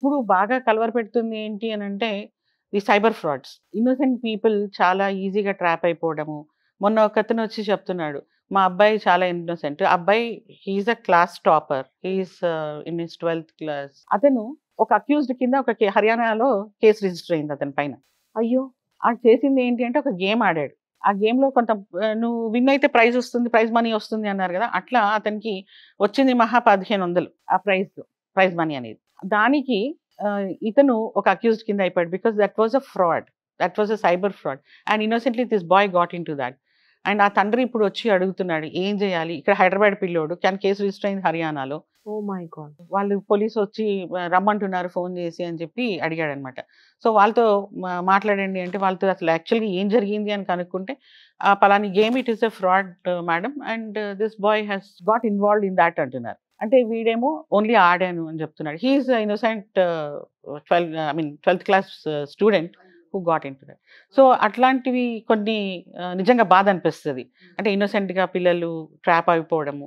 ఇప్పుడు బాగా కలవరపెడుతుంది ఏంటి అనంటే, ఈ సైబర్ ఫ్రాడ్స్. ఇన్నోసెంట్ పీపుల్ చాలా ఈజీగా ట్రాప్ అయిపోవడము. మొన్న ఒకతనొచ్చి చెప్తున్నాడు. మా అబ్బాయి చాలా ఇన్నోసెంట్. అబ్బాయి he is a class topper. He is in his 12థ్ క్లాస్. అతను ఒక అక్యూజ్డ్ కింద ఒక హర్యానాలో కేస్ రిజిస్టర్ అయింది అతని పైన. అయ్యో! చేసింది ఏంటి అంటే ఒక గేమ్ ఆడాడు. ఆ గేమ్‌లో కొంత నువ్వు విన్ అయితే ప్రైజ్ వస్తుంది. ప్రైజ్ మనీ వస్తుంది అన్నారు గదా! అట్లా అతనికి వచ్చింది మహా 1500 ఆ ప్రైజ్ మనీ అనేది. దానికి ఇతను ఒక అక్యూజ్డ్ కింద అయిపోయాడు. Because that was a fraud. That was a cyber fraud. And innocently this boy got into that. And ఆ తండ్రి ఇప్పుడు వచ్చి అడుగుతున్నాడు. ఏం చేయాలి? ఇక్కడ హైదరాబాద్ పిల్లోడు. కానీ కేస్ రిజిస్టర్ అయింది హర్యానాలో. Oh my God! వాళ్ళు పోలీసొచ్చి రమ్మంటున్నారు ఫోను జేసి అని చెప్పి అడిగాడనమాట. సో, వాళ్ళతో మాట్లాడండి అంటే వాళ్ళతో అసలు యాక్చువల్‌గా ఏం జరిగింది అని కనుక్కుంటే, పలానా game it is a fraud madam and this boy has got involved in that అంటున్నారు. అంటే వీడేమో ఓన్లీ ఆడాను అని చెప్తున్నాడు. హి ఈస్ ఇన్నోసెంట్ 12థ్ class student who got into that. So, అట్లాంటివి కొన్ని నిజంగా బాధ అనిపిస్తది. అంటే ఇన్నోసెంట్‌గా పిల్లలు ట్రాప్ అయిపోవడము.